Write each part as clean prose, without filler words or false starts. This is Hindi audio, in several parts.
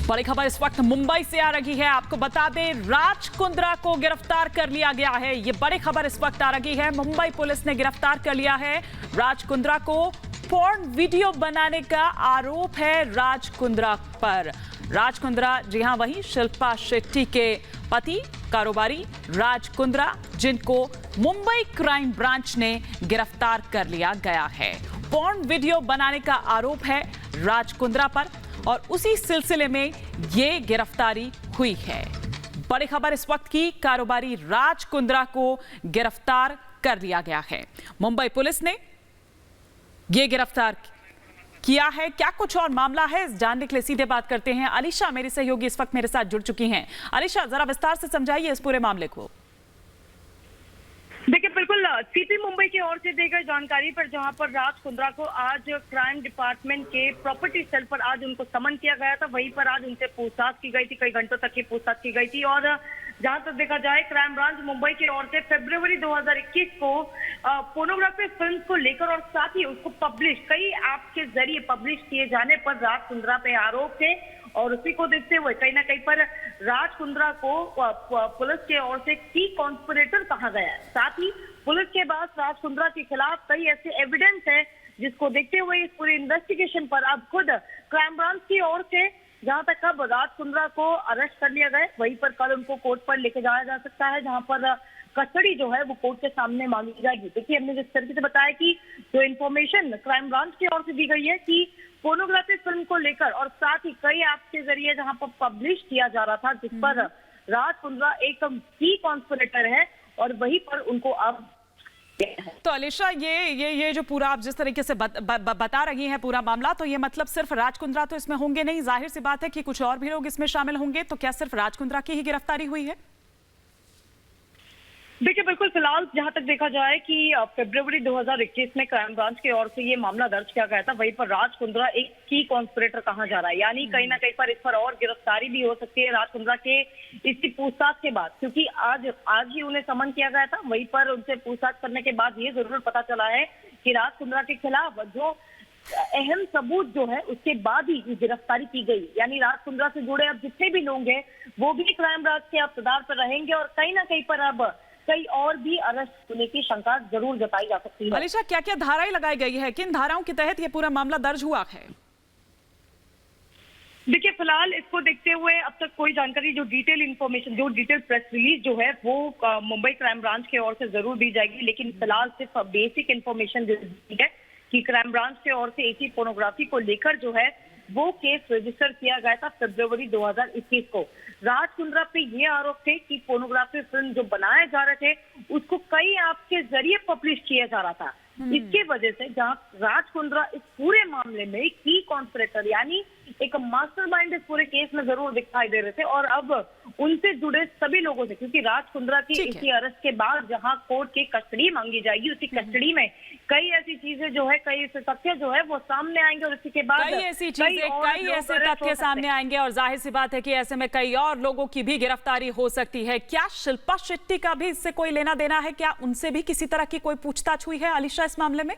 बड़ी खबर इस वक्त मुंबई से आ रही है। आपको बता दें, राज कुंद्रा को गिरफ्तार कर लिया गया है। ये बड़ी खबर इस वक्त आ रही है। मुंबई पुलिस ने गिरफ्तार कर लिया है राज कुंद्रा को। पोर्न वीडियो बनाने का आरोप है राज कुंद्रा पर। राज कुंद्रा, जी हां, वही शिल्पा शेट्टी के पति कारोबारी राज कुंद्रा, जिनको मुंबई क्राइम ब्रांच ने गिरफ्तार कर लिया गया है। पोर्न वीडियो बनाने का आरोप है राज कुंद्रा पर और उसी सिलसिले में ये गिरफ्तारी हुई है। बड़ी खबर इस वक्त की, कारोबारी राज कुंद्रा को गिरफ्तार कर लिया गया है। मुंबई पुलिस ने ये गिरफ्तार किया है। क्या कुछ और मामला है, इस जानने के लिए सीधे बात करते हैं। अलीशा, मेरी सहयोगी, इस वक्त मेरे साथ जुड़ चुकी हैं। अलीशा, जरा विस्तार से समझाइए इस पूरे मामले को। देखिए, बिल्कुल सीपी मुंबई की ओर से दी गई जानकारी पर, जहां पर राज कुंद्रा को आज क्राइम डिपार्टमेंट के प्रॉपर्टी सेल पर आज उनको समन किया गया था। वहीं पर आज उनसे पूछताछ की गई थी, कई घंटों तक की पूछताछ की गई थी। और जहां तक देखा जाए, क्राइम ब्रांच मुंबई की ओर से फरवरी 2021 को पोर्नोग्राफी फिल्म को लेकर और साथ ही उसको पब्लिश, कई ऐप के जरिए पब्लिश किए जाने पर राज कुंद्रा पे आरोप थे। और उसी को देखते हुए कहीं ना कहीं पर राज कुंद्रा को पुलिस की ओर से की कॉन्स्पिरेटर कहा गया है। साथ ही पुलिस के पास राज कुंद्रा के खिलाफ कई ऐसे एविडेंस है, जिसको देखते हुए इस पूरी इन्वेस्टिगेशन पर अब खुद क्राइम ब्रांच की ओर से जहां तक अब राज कुंद्रा को अरेस्ट कर लिया गया, वहीं पर कल उनको कोर्ट पर लेके जाया जा सकता है, जहां पर कस्टडी जो है वो कोर्ट के सामने मांगी जाएगी। देखिए, हमने जिस तरीके से बताया कि जो इन्फॉर्मेशन क्राइम ब्रांच की ओर से दी गई है कि पोर्नोग्राफी फिल्म को लेकर और साथ ही कई ऐप के जरिए जहां पर पब्लिश किया जा रहा था, जिस पर राज कुंद्रा एक की कॉन्स्पिरेटर है और वहीं पर उनको अब। तो अलीशा, ये जो पूरा आप जिस तरीके से बता रही हैं पूरा मामला, तो ये मतलब सिर्फ राज कुंद्रा तो इसमें होंगे नहीं, जाहिर सी बात है कि कुछ और भी लोग इसमें शामिल होंगे। तो क्या सिर्फ राज कुंद्रा की ही गिरफ्तारी हुई है? देखिए, बिल्कुल फिलहाल जहां तक देखा जाए कि फरवरी 2021 में क्राइम ब्रांच की ओर से ये मामला दर्ज किया गया था, वहीं पर राज कुंद्रा एक की कॉन्स्पिरेटर कहा जा रहा है। यानी कहीं ना कहीं पर इस पर और गिरफ्तारी भी हो सकती है राज कुंद्रा के इसकी पूछताछ के बाद, क्योंकि आज ही उन्हें समन किया गया था। वहीं पर उनसे पूछताछ करने के बाद ये जरूर पता चला है कि राज कुंद्रा के खिलाफ जो अहम सबूत जो है उसके बाद ही गिरफ्तारी की गई। यानी राज कुंद्रा से जुड़े अब जितने भी लोग हैं वो भी क्राइम ब्रांच के अब तदार पर रहेंगे और कहीं ना कहीं पर अब कई और भी अरेस्ट होने की शंका जरूर जताई जा सकती है। अलीशा, क्या क्या धाराएं लगाई गई है, किन धाराओं के तहत ये पूरा मामला दर्ज हुआ है? देखिए, फिलहाल इसको देखते हुए अब तक कोई जानकारी, जो डिटेल इंफॉर्मेशन, जो डिटेल प्रेस रिलीज जो है वो मुंबई क्राइम ब्रांच की ओर से जरूर दी जाएगी। लेकिन फिलहाल सिर्फ बेसिक इंफॉर्मेशन दी है कि क्राइम ब्रांच की ओर से ऐसी पोर्नोग्राफी को लेकर जो है वो केस रजिस्टर किया गया था फरवरी 2021 को। राज कुंद्रा पे ये आरोप थे कि पोर्नोग्राफी फिल्म जो बनाए जा रहे थे उसको कई ऐप के जरिए पब्लिश किया जा रहा था। इसके वजह से जहां राज कुंद्रा इस पूरे मामले में की कॉन्स्पिरेटर यानी एक मास्टरमाइंड इस पूरे केस में जरूर दिखाई दे रहे थे। और अब उनसे जुड़े सभी लोगों से, क्योंकि राज कुंद्रा की इसी अरेस्ट के बाद जहां कोर्ट की कस्टडी मांगी जाएगी, उसी कस्टडी में कई ऐसी चीजें जो है, कई ऐसे तथ्य जो है वो सामने आएंगे और इसी के बाद कई ऐसे तथ्य सामने आएंगे और जाहिर सी बात है कि ऐसे में कई और लोगों की भी गिरफ्तारी हो सकती है। क्या शिल्पा शेट्टी का भी इससे कोई लेना देना है? क्या उनसे भी किसी तरह की कोई पूछताछ हुई है अलीशा इस मामले में?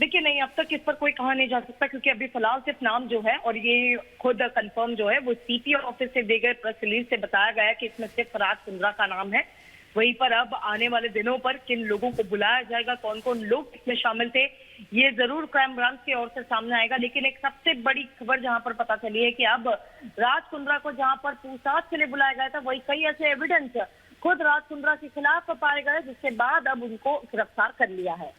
देखिए, नहीं, अब तक इस पर कोई कहा नहीं जा सकता, क्योंकि अभी फिलहाल सिर्फ नाम जो है और ये खुद कंफर्म जो है वो सीपी ऑफिस से दी गए प्रेस रिलीज से बताया गया है कि इसमें सिर्फ राज कुंद्रा का नाम है। वहीं पर अब आने वाले दिनों पर किन लोगों को बुलाया जाएगा, कौन कौन लोग इसमें शामिल थे, ये जरूर क्राइम ब्रांच की ओर से सामने आएगा। लेकिन एक सबसे बड़ी खबर जहां पर पता चली है कि अब राज कुंद्रा को जहां पर पूछताछ के लिए बुलाया गया था, वही कई ऐसे एविडेंस खुद राज कुंद्रा के खिलाफ पाए गए, जिसके बाद अब उनको गिरफ्तार कर लिया है।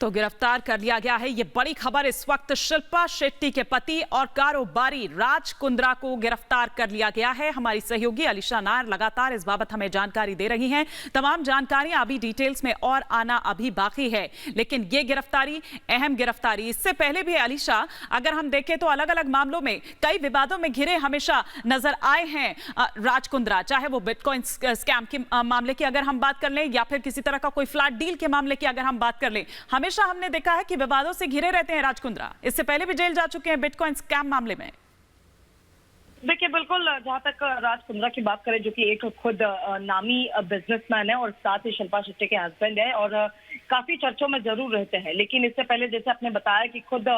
तो गिरफ्तार कर लिया गया है। ये बड़ी खबर इस वक्त, शिल्पा शेट्टी के पति और कारोबारी राज कुंद्रा को गिरफ्तार कर लिया गया है। हमारी सहयोगी अलीशा नायर लगातार इस बाबत हमें जानकारी दे रही हैं। तमाम जानकारियां अभी डिटेल्स में और आना अभी बाकी है, लेकिन ये गिरफ्तारी अहम गिरफ्तारी। इससे पहले भी अलीशा, अगर हम देखें तो अलग अलग मामलों में कई विवादों में घिरे हमेशा नजर आए हैं राज कुंद्रा, चाहे वो बिटकॉइन स्कैम के मामले की अगर हम बात कर लें या फिर किसी तरह का कोई फ्लैट डील के मामले की अगर हम बात कर लें, हमेशा हमने देखा है कि विवादों से घिरे रहते हैं राज कुंद्रा। इससे पहले भी जेल जा चुके हैं बिटकॉइन स्कैम मामले में। देखिए बिल्कुल, जहाँ तक राज कुंद्रा की बात करें, जो कि एक खुद नामी बिजनेसमैन है और साथ ही शिल्पा शेट्टी के हस्बैंड है और काफी चर्चों में जरूर रहते हैं, लेकिन इससे पहले जैसे आपने बताया कि खुद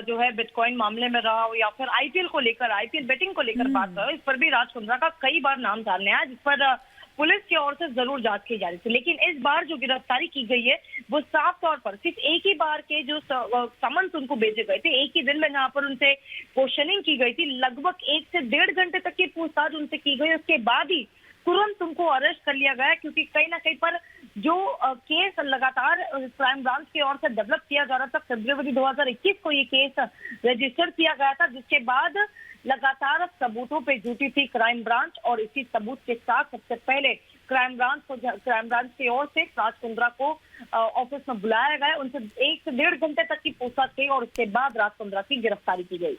जो है बिटकॉइन मामले में रहा हो या फिर आईपीएल को लेकर, आईपीएल बेटिंग को लेकर बात करो, इस पर भी राज कुंद्रा का कई बार नाम सामने आया, जिस पर पुलिस की ओर से जरूर जांच की जा रही थी। लेकिन इस बार जो गिरफ्तारी की गई है वो साफ तौर पर सिर्फ एक ही बार के जो समन्स उनको भेजे गए थे, एक ही दिन में जहां पर उनसे क्वेश्चनिंग की गई थी, लगभग 1 से 1.5 घंटे तक की पूछताछ उनसे की गई। उसके बाद ही तुरंत उनको अरेस्ट कर लिया गया, क्योंकि कहीं ना कहीं पर जो केस लगातार क्राइम ब्रांच की ओर से डेवलप किया जा रहा था, फरवरी 2021 को ये केस रजिस्टर किया गया था, जिसके बाद लगातार सबूतों पे जुटी थी क्राइम ब्रांच और इसी सबूत के साथ सबसे पहले क्राइम ब्रांच की ओर से राज कुंद्रा को ऑफिस में बुलाया गया, उनसे 1 से 1.5 घंटे तक की पूछताछ की और उसके बाद राज कुंद्रा की गिरफ्तारी की गई।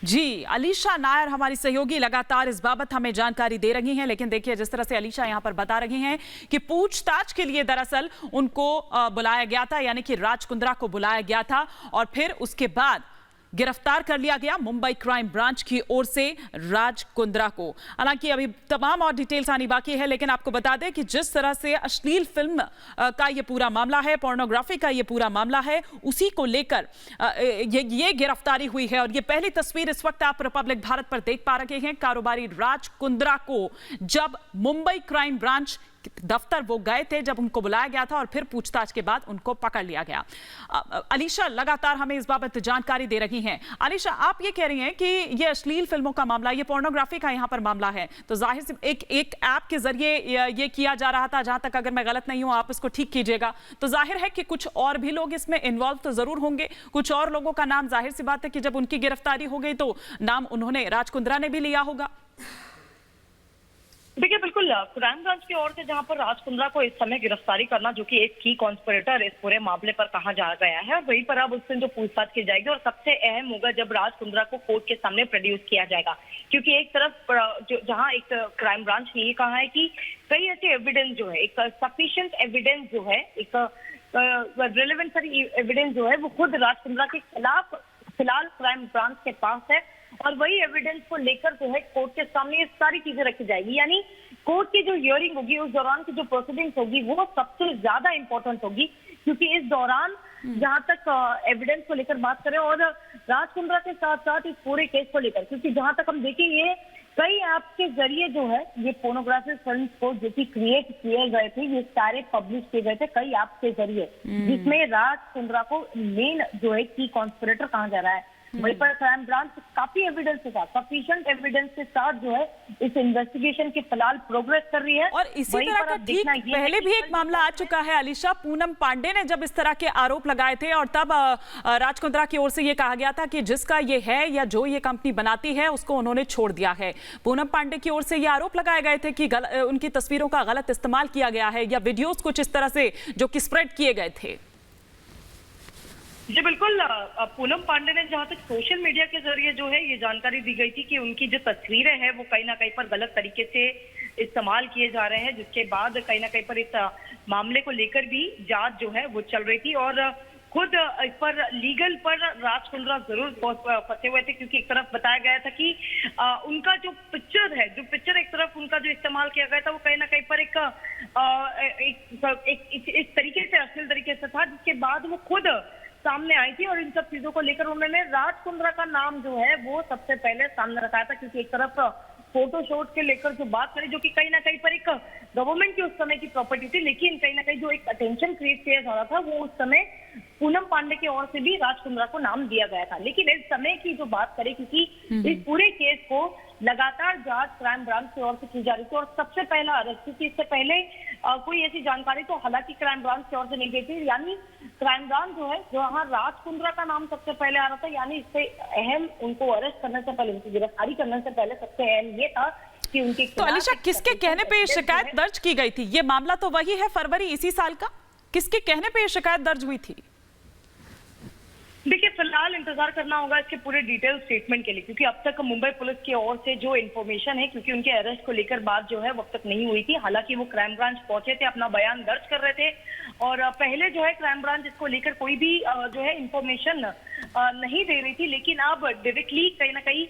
जी, अलीशा नायर हमारी सहयोगी लगातार इस बाबत हमें जानकारी दे रही हैं, लेकिन देखिए जिस तरह से अलीशा यहां पर बता रही हैं कि पूछताछ के लिए दरअसल उनको बुलाया गया था, यानी कि राज कुंद्रा को बुलाया गया था और फिर उसके बाद गिरफ्तार कर लिया गया मुंबई क्राइम ब्रांच की ओर से राज कुंद्रा को। हालांकि अभी तमाम और डिटेल्स आनी बाकी है, लेकिन आपको बता दें कि जिस तरह से अश्लील फिल्म का ये पूरा मामला है, पोर्नोग्राफी का ये पूरा मामला है, उसी को लेकर ये गिरफ्तारी हुई है। और ये पहली तस्वीर इस वक्त आप रिपब्लिक भारत पर देख पा रहे हैं। कारोबारी राज कुंद्रा को जब मुंबई क्राइम ब्रांच दफ्तर वो गए थे, जब उनको बुलाया गया था और फिर पूछताछ के बाद उनको पकड़ लिया गया। अलीशा लगातार हमें इस बाबत जानकारी दे रही हैं। अलीशा, आप ये कह रही हैं कि ये अश्लील फिल्मों का मामला, ये पोर्नोग्राफी का यहाँ पर मामला है, तो जाहिर से एक ऐप के जरिए ये किया जा रहा था, जहां तक अगर मैं गलत नहीं हूं आप इसको ठीक कीजिएगा, तो जाहिर है कि कुछ और भी लोग इसमें इन्वॉल्व तो जरूर होंगे, कुछ और लोगों का नाम, जाहिर सी बात है कि जब उनकी गिरफ्तारी हो गई तो नाम उन्होंने राज कुंद्रा ने भी लिया होगा। देखिए बिल्कुल, क्राइम ब्रांच की ओर से जहां पर राज कुंद्रा को इस समय गिरफ्तारी करना, जो कि एक की कॉन्स्पिरेटर इस पूरे मामले पर कहा जा गया है, और वहीं पर अब उससे जो पूछताछ की जाएगी और सबसे अहम होगा जब राज कुंद्रा को कोर्ट के सामने प्रोड्यूस किया जाएगा, क्योंकि एक तरफ जहां एक क्राइम ब्रांच ने ये कहा है कि कई ऐसे एविडेंस जो है, एक सफिशिएंट एविडेंस जो है, एक रिलेवेंट एविडेंस जो है वो खुद राज कुंद्रा के खिलाफ फिलहाल क्राइम ब्रांच के पास है, और वही एविडेंस को लेकर जो है कोर्ट के सामने ये सारी चीजें रखी जाएगी। यानी कोर्ट की जो हियरिंग होगी, उस दौरान की जो प्रोसीडिंग्स होगी वो सबसे ज्यादा इंपॉर्टेंट होगी, क्योंकि इस दौरान जहां तक एविडेंस को लेकर बात करें और राज कुंद्रा के साथ साथ इस पूरे केस को लेकर, क्योंकि जहां तक हम देखें ये कई ऐप के जरिए जो है ये पोर्नोग्राफी फिल्म को जो कि क्रिएट किए गए थे, ये सारे पब्लिश किए गए थे कई ऐप के जरिए, जिसमें राज कुंद्रा को मेन जो है की कॉन्स्पिरेटर कहा जा रहा है। वहीं पर क्राइम ब्रांच काफी एविडेंस के साथ, सफिशिएंट एविडेंस के साथ जो है इस इन्वेस्टिगेशन की फिलहाल प्रोग्रेस कर रही है। और इसी तरह का ठीक पहले भी एक मामला आ चुका है अलीशा, पूनम पांडे ने जब इस तरह के आरोप लगाए थे और तब राज कुंद्रा की ओर से ये कहा गया था कि जिसका ये है या जो ये कंपनी बनाती है उसको उन्होंने छोड़ दिया है। पूनम पांडे की ओर से ये आरोप लगाए गए थे कि उनकी तस्वीरों का गलत इस्तेमाल किया गया है या वीडियोस कुछ इस तरह से जो कि स्प्रेड किए गए थे। जी बिल्कुल, पूनम पांडे ने जहां तक सोशल मीडिया के जरिए जो है ये जानकारी दी गई थी कि उनकी जो तस्वीरें हैं वो कहीं ना कहीं पर गलत तरीके से इस्तेमाल किए जा रहे हैं, जिसके बाद कहीं ना कहीं पर इस मामले को लेकर भी जांच जो है वो चल रही थी और खुद इस पर लीगल पर राज कुंद्रा जरूर फंसे हुए थे, क्योंकि एक तरफ बताया गया था कि उनका जो पिक्चर है, जो पिक्चर एक तरफ उनका जो इस्तेमाल किया गया था वो कहीं ना कहीं पर इस तरीके से अश्लील तरीके से था, जिसके बाद वो खुद सामने आई थी और इन सब चीजों को लेकर उन्होंने राज कुंद्रा का नाम जो है वो सबसे पहले सामने रखाया था, क्योंकि एक तरफ फोटोशॉट के लेकर जो बात करें, जो कि कहीं ना कहीं पर एक गवर्नमेंट की उस समय की प्रॉपर्टी थी, लेकिन कहीं ना कहीं जो एक अटेंशन क्रिएट किया जा रहा था वो उस समय पूनम पांडे की ओर से भी राज कुंद्रा को नाम दिया गया था। लेकिन इस समय की जो बात करें, क्योंकि इस पूरे केस को लगातार जांच क्राइम ब्रांच की ओर से की जा रही थी और सबसे पहला अरेस्ट, क्योंकि इससे पहले कोई ऐसी जानकारी तो हालांकि क्राइम ब्रांच की ओर से नहीं गई थी, यानी क्राइम ब्रांच जो है जहां राज कुंद्रा का नाम सबसे पहले आ रहा था, यानी इससे अहम उनको अरेस्ट करने से पहले, उनकी गिरफ्तारी करने से पहले सबसे अहम ये था कि उनके। तो अलीशा, किसके कहने पे ये शिकायत दर्ज की गई थी? ये मामला तो वही है फरवरी इसी साल का, किसके कहने पे ये शिकायत दर्ज हुई थी? देखिए, फिलहाल इंतजार करना होगा इसके पूरे डिटेल स्टेटमेंट के लिए, क्योंकि अब तक मुंबई पुलिस की ओर से जो इन्फॉर्मेशन है, क्योंकि उनके अरेस्ट को लेकर बात जो है वो अब तक नहीं हुई थी। हालांकि वो क्राइम ब्रांच पहुंचे थे, अपना बयान दर्ज कर रहे थे, और पहले जो है क्राइम ब्रांच इसको लेकर कोई भी जो है इन्फॉर्मेशन नहीं दे रही थी, लेकिन अब डायरेक्टली कहीं ना कहीं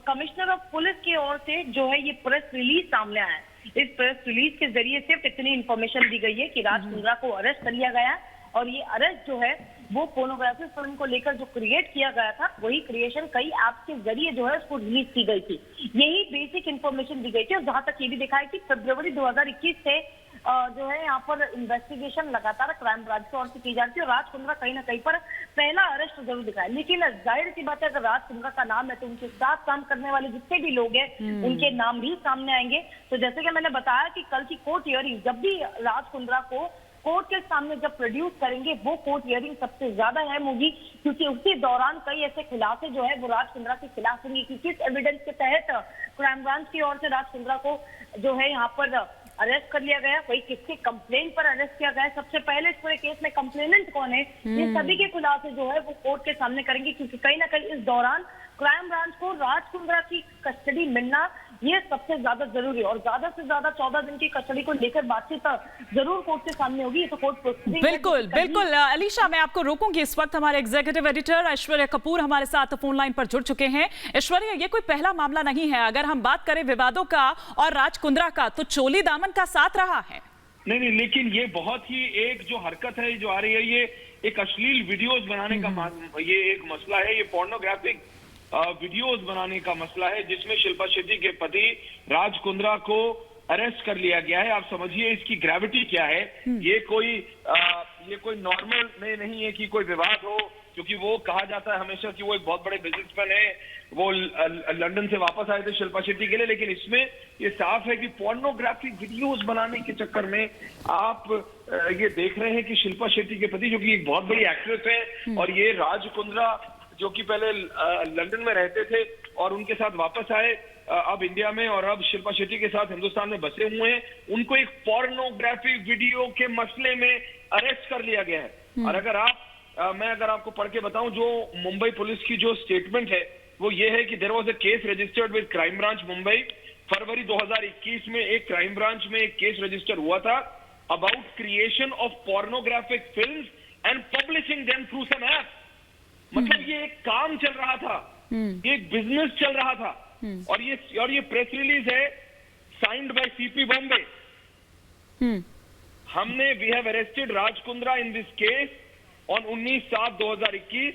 कमिश्नर ऑफ पुलिस की ओर से जो है ये प्रेस रिलीज सामने आया है। इस प्रेस रिलीज के जरिए सिर्फ इतनी इन्फॉर्मेशन दी गई है कि राज कुंद्रा को अरेस्ट कर लिया गया, और ये अरेस्ट जो है वो पोर्नोग्राफी फिल्म को लेकर जो क्रिएट किया गया था, वही क्रिएशन कई ऐप्स के जरिए जो है उसको रिलीज की गई थी। यही बेसिक इन्फॉर्मेशन दी गई थी, और जहां तक ये भी दिखाई कि फरवरी 2021 से जो है यहाँ पर इन्वेस्टिगेशन लगातार क्राइम ब्रांच की ओर से की जाती है, और राज कुंद्रा कहीं ना कहीं पर पहला अरेस्ट जरूर दिखाया। लेकिन जाहिर सी बात है, अगर राज कुंद्रा का नाम है तो उनके साथ काम करने वाले जितने भी लोग हैं उनके नाम भी सामने आएंगे। तो जैसे कि मैंने बताया कि कल की कोर्ट हियरिंग, जब भी राज कुंद्रा को कोर्ट के सामने जब प्रोड्यूस करेंगे, वो कोर्ट हियरिंग सबसे ज्यादा अहम होगी, क्योंकि उसी दौरान कई ऐसे खुलासे जो है वो राज कुंद्रा के खिलाफ होंगे कि किस एविडेंस के तहत क्राइम ब्रांच की ओर से राज कुंद्रा को जो है यहाँ पर अरेस्ट कर लिया गया, वही किसके कंप्लेंट पर अरेस्ट किया गया, सबसे पहले इस पूरे केस में कंप्लेनेंट कौन है, ये सभी के खुलासे जो है वो कोर्ट के सामने करेंगे, क्योंकि कहीं ना कहीं इस दौरान क्राइम ब्रांच को राज कुंद्रा की कस्टडी मिलना ये सबसे ज्यादा जरूरी है, और ज्यादा से ज्यादा 14 दिन की कस्टडी को लेकर बातचीत जरूर कोर्ट के सामने होगी। तो कोर्ट बिल्कुल बिल्कुल। अलीशा, मैं आपको रोकूंगी, इस वक्त हमारे एग्जीक्यूटिव एडिटर ऐश्वर्या कपूर हमारे साथ फोन लाइन पर जुड़ चुके हैं। ऐश्वर्या, ये कोई पहला मामला नहीं है, अगर हम बात करें विवादों का और राज कुंद्रा का, तो चोली दामन का साथ रहा है। नहीं, लेकिन ये बहुत ही एक जो हरकत है जो आ रही है, ये एक अश्लील वीडियोस बनाने का ये एक मसला है, ये पोर्नोग्राफिक वीडियोस बनाने का मसला है, जिसमें शिल्पा शेट्टी के पति राज कुंद्रा को अरेस्ट कर लिया गया है। आप समझिए इसकी ग्रेविटी क्या है। ये कोई नॉर्मल में नहीं है कि कोई विवाद हो, क्योंकि वो कहा जाता है हमेशा कि वो एक बहुत बड़े बिजनेसमैन है, वो लंदन से वापस आए थे शिल्पा शेट्टी के लिए, लेकिन इसमें ये साफ है कि पोर्नोग्राफिक वीडियोस बनाने के चक्कर में आप ये देख रहे हैं कि शिल्पा शेट्टी के पति, जो कि एक बहुत बड़ी एक्ट्रेस है, और ये राज कुंद्रा जो कि पहले लंदन में रहते थे और उनके साथ वापस आए अब इंडिया में, और अब शिल्पा शेट्टी के साथ हिंदुस्तान में बसे हुए हैं, उनको एक पोर्नोग्राफी वीडियो के मसले में अरेस्ट कर लिया गया है। और मैं अगर आपको पढ़ के बताऊं, जो मुंबई पुलिस की जो स्टेटमेंट है वो ये है कि there was a case registered with crime branch Mumbai. फरवरी 2021 में एक क्राइम ब्रांच में एक केस रजिस्टर हुआ था about creation of pornographic films and publishing them through some app. मतलब ये एक काम चल रहा था, ये एक बिजनेस चल रहा था, और ये प्रेस रिलीज है साइंड बाय सीपी बॉम्बे। हमने we have arrested Raj Kundra in this case on 19/7/2021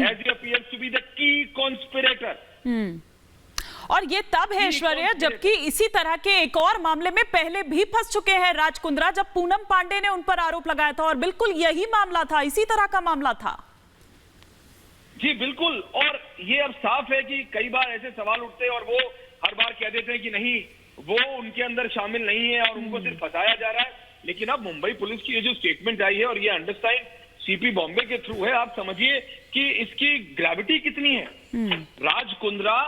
as he appears to be the key conspirator. और ये तब है ऐश्वर्या, जबकि इसी तरह के एक और मामले में पहले भी फंस चुके हैं राज कुंद्रा, जब पूनम पांडे ने उन पर आरोप लगाया था, और बिल्कुल यही मामला था, इसी तरह का मामला था। जी बिल्कुल, और ये अब साफ है कि कई बार ऐसे सवाल उठते हैं और वो हर बार कह देते हैं कि नहीं, वो उनके अंदर शामिल नहीं है और उनको सिर्फ फंसाया जा रहा है। लेकिन अब मुंबई पुलिस की ये जो स्टेटमेंट आई है, और ये अंडरस्टैंड सीपी बॉम्बे के थ्रू है, आप समझिए कि इसकी ग्रेविटी कितनी है। राज कुंद्रा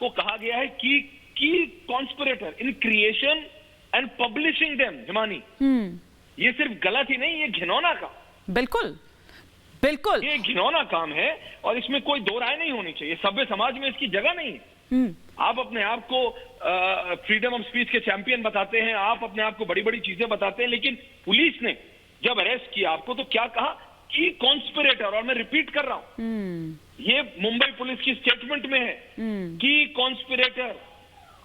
को कहा गया है की conspirator in creation and publishing them. Himani, ये सिर्फ गलत ही नहीं, ये घिनौना का, बिल्कुल बिल्कुल, ये घिनौना काम है, और इसमें कोई दो राय नहीं होनी चाहिए। सभ्य समाज में इसकी जगह नहीं है। आप अपने आप को फ्रीडम ऑफ स्पीच के चैंपियन बताते हैं, आप अपने आप को बड़ी बड़ी चीजें बताते हैं, लेकिन पुलिस ने जब अरेस्ट किया आपको तो क्या कहा कि कॉन्स्पिरेटर, और मैं रिपीट कर रहा हूं, ये मुंबई पुलिस की स्टेटमेंट में है कि कॉन्स्पिरेटर,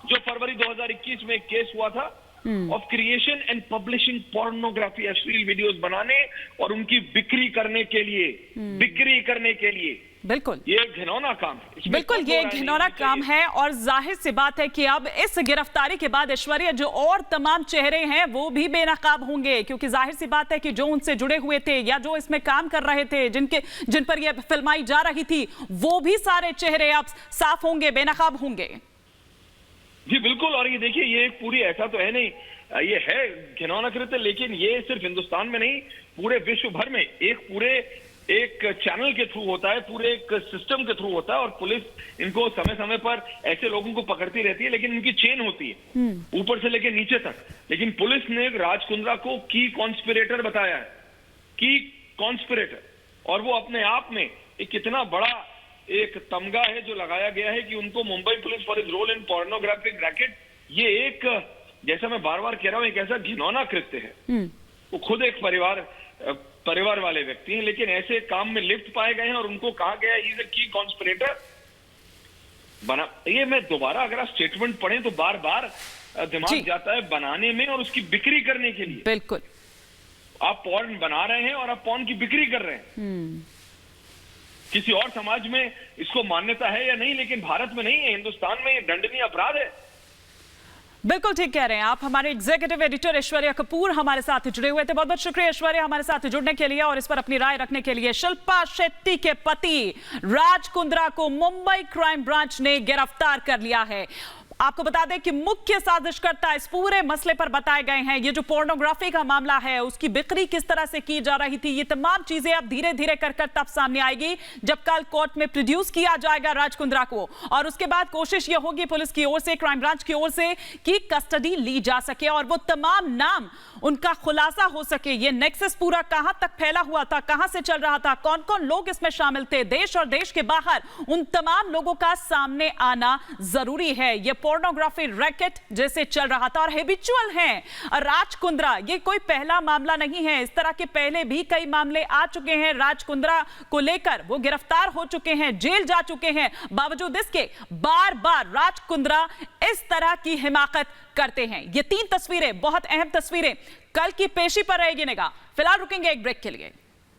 जो फरवरी 2021 में एक केस हुआ था of creation and publishing pornography, अश्लील वीडियोस बनाने और उनकी बिक्री करने के लिए। बिल्कुल, ये घिनौना काम है। बिल्कुल, ये घिनौना काम है, और जाहिर सी बात है कि अब इस गिरफ्तारी के बाद ऐश्वर्या, जो और तमाम चेहरे हैं वो भी बेनकाब होंगे, क्योंकि जाहिर सी बात है कि जो उनसे जुड़े हुए थे या जो इसमें काम कर रहे थे, जिन पर यह फिल्माई जा रही थी, वो भी सारे चेहरे अब साफ होंगे, बेनकाब होंगे। जी बिल्कुल, और ये देखिए, ये एक पूरी, ऐसा तो है नहीं, ये है घिनौना कृत्य, लेकिन ये सिर्फ हिंदुस्तान में नहीं, पूरे विश्व भर में एक चैनल के थ्रू होता है, पूरे एक सिस्टम के थ्रू होता है, और पुलिस इनको समय समय पर ऐसे लोगों को पकड़ती रहती है, लेकिन इनकी चेन होती है ऊपर से लेकर नीचे तक। लेकिन पुलिस ने राज कुंद्रा को की कॉन्स्पिरेटर बताया है, की कॉन्स्पिरेटर, और वो अपने आप में एक कितना बड़ा एक तमगा है जो लगाया गया है कि उनको Mumbai police for his role in pornographic racket, ये एक, जैसा मैं बार बार कह रहा हूं, एक ऐसा घिनौना कृत्य है। वो खुद एक परिवार वाले व्यक्ति हैं, लेकिन ऐसे काम में लिप्त पाए गए हैं और उनको कहा गया इज अ की कॉन्स्पिरेटर बना। ये मैं दोबारा अगर आप स्टेटमेंट पढ़ें तो बार बार दिमाग जाता है बनाने में और उसकी बिक्री करने के लिए। बिल्कुल, आप पॉर्न बना रहे हैं और आप पॉर्न की बिक्री कर रहे हैं। किसी और समाज में इसको मान्यता है या नहीं, लेकिन भारत में नहीं है, हिंदुस्तान में ये दंडनीय अपराध है। बिल्कुल ठीक कह रहे हैं आप। हमारे एग्जीक्यूटिव एडिटर ऐश्वर्या कपूर हमारे साथ जुड़े हुए थे। बहुत बहुत शुक्रिया ऐश्वर्या हमारे साथ जुड़ने के लिए और इस पर अपनी राय रखने के लिए। शिल्पा शेट्टी के पति राज कुंद्रा को मुंबई क्राइम ब्रांच ने गिरफ्तार कर लिया है। आपको बता दें कि मुख्य साजिशकर्ता इस पूरे मसले पर बताए गए हैं। ये जो पोर्नोग्राफी का मामला है, उसकी बिक्री किस तरह से की जा रही थी, ये तमाम चीजें अब धीरे धीरे कर तब सामने आएगी जब कल कोर्ट में प्रोड्यूस किया जाएगा राज कुंद्रा को, और उसके बाद कोशिश ये होगी पुलिस की ओर से, क्राइम ब्रांच की ओर से, कि कस्टडी ली जा सके और वो तमाम नाम उनका खुलासा हो सके। ये नेक्सस पूरा कहां तक फैला हुआ था, कहां से चल रहा था, कौन कौन लोग इसमें शामिल थे, देश और देश के बाहर, उन तमाम लोगों का सामने आना जरूरी है। ये पोर्नोग्राफी रैकेट जैसे चल रहा था और हैबिचुअल हैं राज कुंद्रा। ये कोई पहला मामला नहीं है, इस तरह के पहले भी कई मामले आ चुके हैं राज कुंद्रा को लेकर। वो गिरफ्तार हो चुके हैं, जेल जा चुके हैं, बावजूद इसके बार बार राज कुंद्रा इस तरह की हिमाकत करते हैं। ये 3 तस्वीरें, बहुत अहम तस्वीरें, कल की पेशी पर रहेगी निगाह। फिलहाल रुकेंगे एक ब्रेक के लिए।